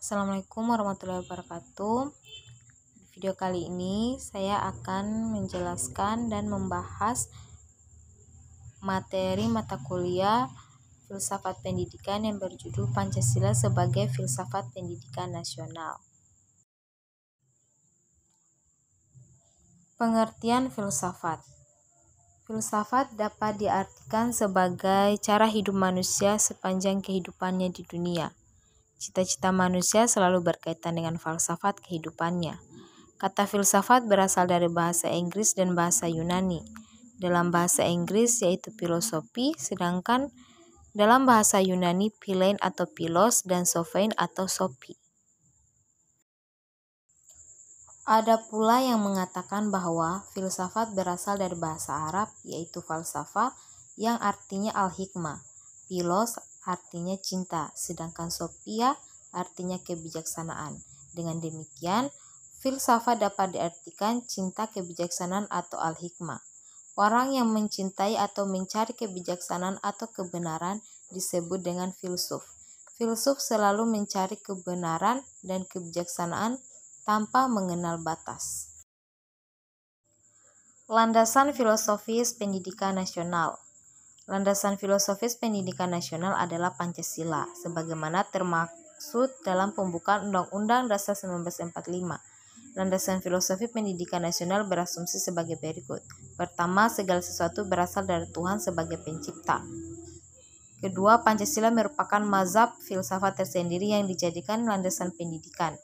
Assalamualaikum warahmatullahi wabarakatuh. Di video kali ini saya akan menjelaskan dan membahas materi mata kuliah Filsafat Pendidikan yang berjudul Pancasila sebagai Filsafat Pendidikan Nasional. Pengertian filsafat. Filsafat dapat diartikan sebagai cara hidup manusia sepanjang kehidupannya di dunia. Cita-cita manusia selalu berkaitan dengan falsafat kehidupannya. Kata filsafat berasal dari bahasa Inggris dan bahasa Yunani. Dalam bahasa Inggris yaitu filosofi, sedangkan dalam bahasa Yunani philein atau philos dan sophein atau sophie. Ada pula yang mengatakan bahwa filsafat berasal dari bahasa Arab yaitu falsafah yang artinya al-hikmah. Philos artinya cinta, sedangkan sophia artinya kebijaksanaan. Dengan demikian, filsafat dapat diartikan cinta kebijaksanaan atau al-hikmah. Orang yang mencintai atau mencari kebijaksanaan atau kebenaran disebut dengan filsuf. Filsuf selalu mencari kebenaran dan kebijaksanaan tanpa mengenal batas. Landasan filosofis pendidikan nasional. Landasan filosofis pendidikan nasional adalah Pancasila, sebagaimana termaksud dalam pembukaan Undang-Undang Dasar 1945. Landasan filosofi pendidikan nasional berasumsi sebagai berikut. Pertama, segala sesuatu berasal dari Tuhan sebagai pencipta. Kedua, Pancasila merupakan mazhab filsafat tersendiri yang dijadikan landasan pendidikan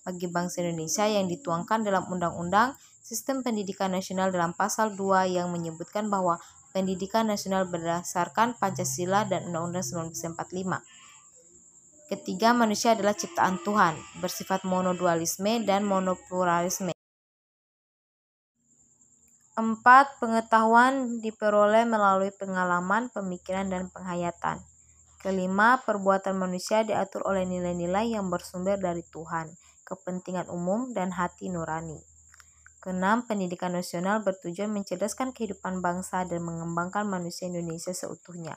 bagi bangsa Indonesia yang dituangkan dalam Undang-Undang Sistem Pendidikan Nasional dalam pasal 2 yang menyebutkan bahwa pendidikan nasional berdasarkan Pancasila dan Undang-Undang 1945. Ketiga, manusia adalah ciptaan Tuhan, bersifat monodualisme dan monopluralisme. 4. Pengetahuan diperoleh melalui pengalaman, pemikiran, dan penghayatan. Kelima, perbuatan manusia diatur oleh nilai-nilai yang bersumber dari Tuhan, kepentingan umum, dan hati nurani. Keenam, pendidikan nasional bertujuan mencerdaskan kehidupan bangsa dan mengembangkan manusia Indonesia seutuhnya.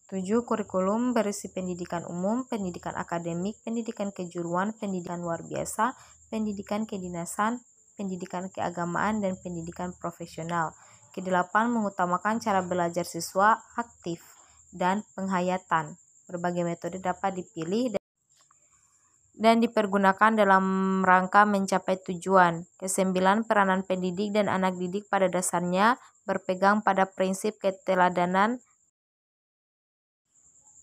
7. Kurikulum berisi pendidikan umum, pendidikan akademik, pendidikan kejuruan, pendidikan luar biasa, pendidikan kedinasan, pendidikan keagamaan, dan pendidikan profesional. Kedelapan, mengutamakan cara belajar siswa aktif dan penghayatan. Berbagai metode dapat dipilih dan dipergunakan dalam rangka mencapai tujuan. Kesembilan, peranan pendidik dan anak didik pada dasarnya berpegang pada prinsip keteladanan.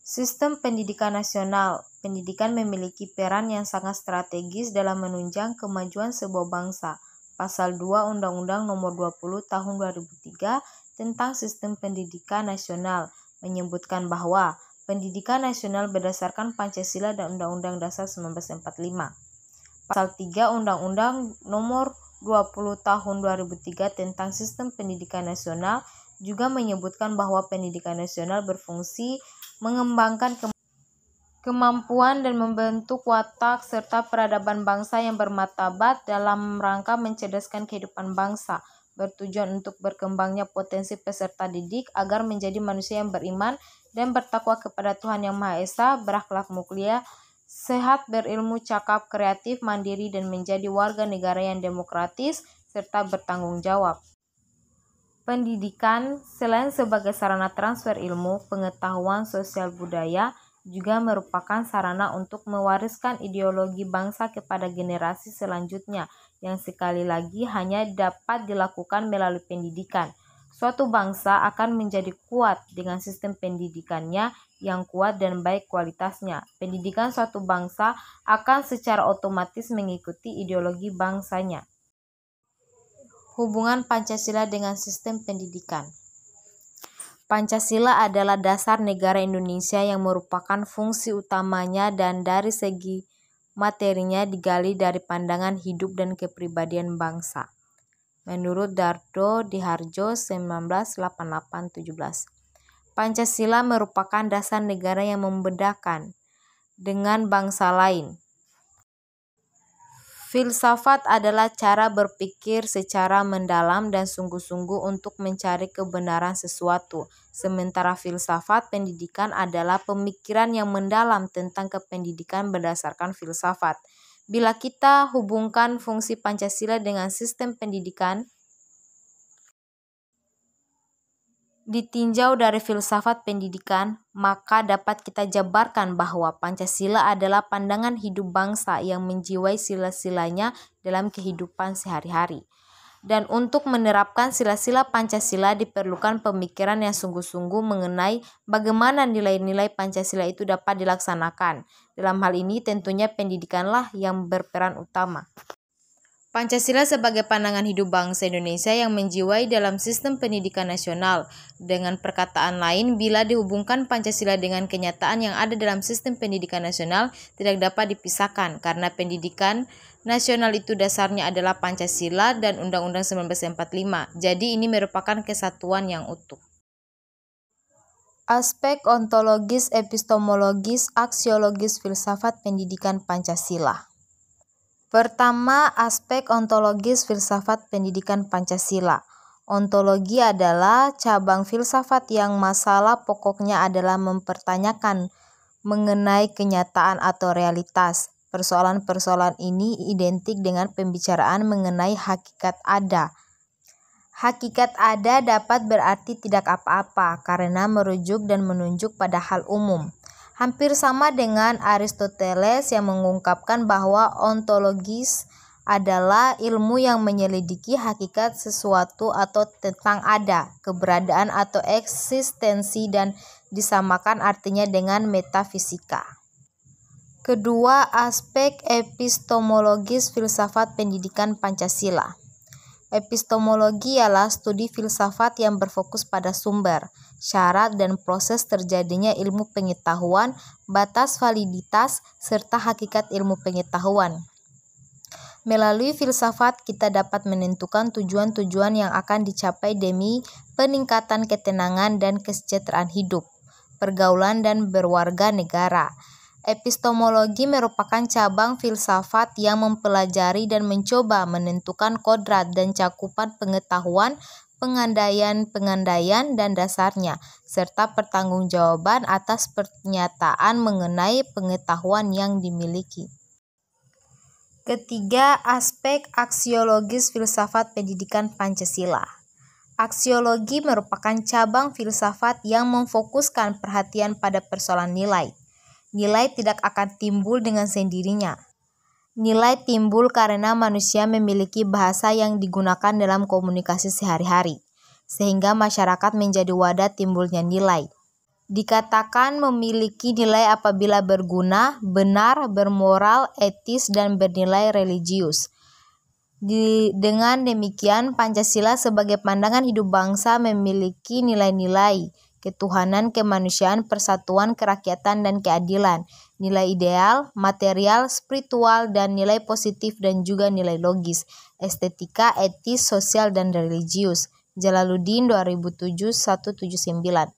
Sistem pendidikan nasional. Pendidikan memiliki peran yang sangat strategis dalam menunjang kemajuan sebuah bangsa. Pasal 2 Undang-Undang Nomor 20 Tahun 2003 tentang Sistem Pendidikan Nasional menyebutkan bahwa pendidikan nasional berdasarkan Pancasila dan Undang-Undang Dasar 1945. Pasal 3 Undang-Undang Nomor 20 Tahun 2003 tentang Sistem Pendidikan Nasional juga menyebutkan bahwa pendidikan nasional berfungsi mengembangkan kemampuan dan membentuk watak serta peradaban bangsa yang bermartabat dalam rangka mencerdaskan kehidupan bangsa, bertujuan untuk berkembangnya potensi peserta didik agar menjadi manusia yang beriman dan bertakwa kepada Tuhan Yang Maha Esa, berakhlak mulia, sehat, berilmu, cakap, kreatif, mandiri, dan menjadi warga negara yang demokratis serta bertanggung jawab. Pendidikan, selain sebagai sarana transfer ilmu, pengetahuan sosial budaya, juga merupakan sarana untuk mewariskan ideologi bangsa kepada generasi selanjutnya yang sekali lagi hanya dapat dilakukan melalui pendidikan. Suatu bangsa akan menjadi kuat dengan sistem pendidikannya yang kuat dan baik kualitasnya. Pendidikan suatu bangsa akan secara otomatis mengikuti ideologi bangsanya. Hubungan Pancasila dengan sistem pendidikan. Pancasila adalah dasar negara Indonesia yang merupakan fungsi utamanya dan dari segi materinya digali dari pandangan hidup dan kepribadian bangsa. Menurut Dardo Diharjo 1988-17, Pancasila merupakan dasar negara yang membedakan dengan bangsa lain. Filsafat adalah cara berpikir secara mendalam dan sungguh-sungguh untuk mencari kebenaran sesuatu. Sementara filsafat pendidikan adalah pemikiran yang mendalam tentang kependidikan berdasarkan filsafat. Bila kita hubungkan fungsi Pancasila dengan sistem pendidikan, ditinjau dari filsafat pendidikan, maka dapat kita jabarkan bahwa Pancasila adalah pandangan hidup bangsa yang menjiwai sila-silanya dalam kehidupan sehari-hari. Dan untuk menerapkan sila-sila Pancasila diperlukan pemikiran yang sungguh-sungguh mengenai bagaimana nilai-nilai Pancasila itu dapat dilaksanakan. Dalam hal ini tentunya pendidikanlah yang berperan utama. Pancasila sebagai pandangan hidup bangsa Indonesia yang menjiwai dalam sistem pendidikan nasional. Dengan perkataan lain, bila dihubungkan Pancasila dengan kenyataan yang ada dalam sistem pendidikan nasional, tidak dapat dipisahkan karena pendidikan nasional itu dasarnya adalah Pancasila dan Undang-Undang 1945. Jadi ini merupakan kesatuan yang utuh. Aspek ontologis, epistemologis, aksiologis filsafat pendidikan Pancasila. Pertama, aspek ontologis filsafat pendidikan Pancasila. Ontologi adalah cabang filsafat yang masalah pokoknya adalah mempertanyakan mengenai kenyataan atau realitas. Persoalan-persoalan ini identik dengan pembicaraan mengenai hakikat ada. Hakikat ada dapat berarti tidak apa-apa karena merujuk dan menunjuk pada hal umum. Hampir sama dengan Aristoteles yang mengungkapkan bahwa ontologis adalah ilmu yang menyelidiki hakikat sesuatu atau tentang ada, keberadaan atau eksistensi dan disamakan artinya dengan metafisika. Kedua, aspek epistemologis filsafat pendidikan Pancasila. Epistemologi ialah studi filsafat yang berfokus pada sumber, syarat dan proses terjadinya ilmu pengetahuan, batas validitas, serta hakikat ilmu pengetahuan. Melalui filsafat kita dapat menentukan tujuan-tujuan yang akan dicapai demi peningkatan ketenangan dan kesejahteraan hidup, pergaulan dan berwarga negara. Epistemologi merupakan cabang filsafat yang mempelajari dan mencoba menentukan kodrat dan cakupan pengetahuan, pengandaian dan dasarnya, serta pertanggungjawaban atas pernyataan mengenai pengetahuan yang dimiliki. Ketiga, aspek aksiologis filsafat pendidikan Pancasila. Aksiologi merupakan cabang filsafat yang memfokuskan perhatian pada persoalan nilai. Nilai tidak akan timbul dengan sendirinya. Nilai timbul karena manusia memiliki bahasa yang digunakan dalam komunikasi sehari-hari, sehingga masyarakat menjadi wadah timbulnya nilai. Dikatakan memiliki nilai apabila berguna, benar, bermoral, etis, dan bernilai religius. Dengan demikian, Pancasila sebagai pandangan hidup bangsa memiliki nilai-nilai ketuhanan, kemanusiaan, persatuan, kerakyatan, dan keadilan, nilai ideal, material, spiritual, dan nilai positif dan juga nilai logis, estetika, etis, sosial, dan religius. Jalaluddin 2007 179.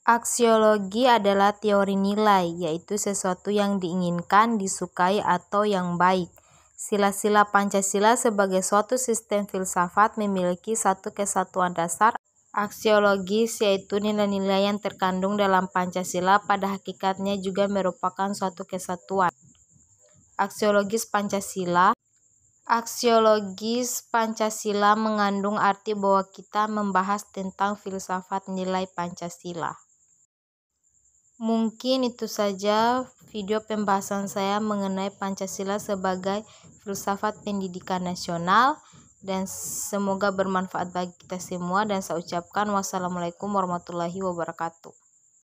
Aksiologi adalah teori nilai, yaitu sesuatu yang diinginkan, disukai, atau yang baik. Sila-sila Pancasila sebagai suatu sistem filsafat memiliki satu kesatuan dasar aksiologis, yaitu nilai-nilai yang terkandung dalam Pancasila pada hakikatnya juga merupakan suatu kesatuan. Aksiologis Pancasila mengandung arti bahwa kita membahas tentang filsafat nilai Pancasila. Mungkin itu saja video pembahasan saya mengenai Pancasila sebagai filsafat pendidikan nasional. Dan semoga bermanfaat bagi kita semua, dan saya ucapkan wassalamualaikum warahmatullahi wabarakatuh.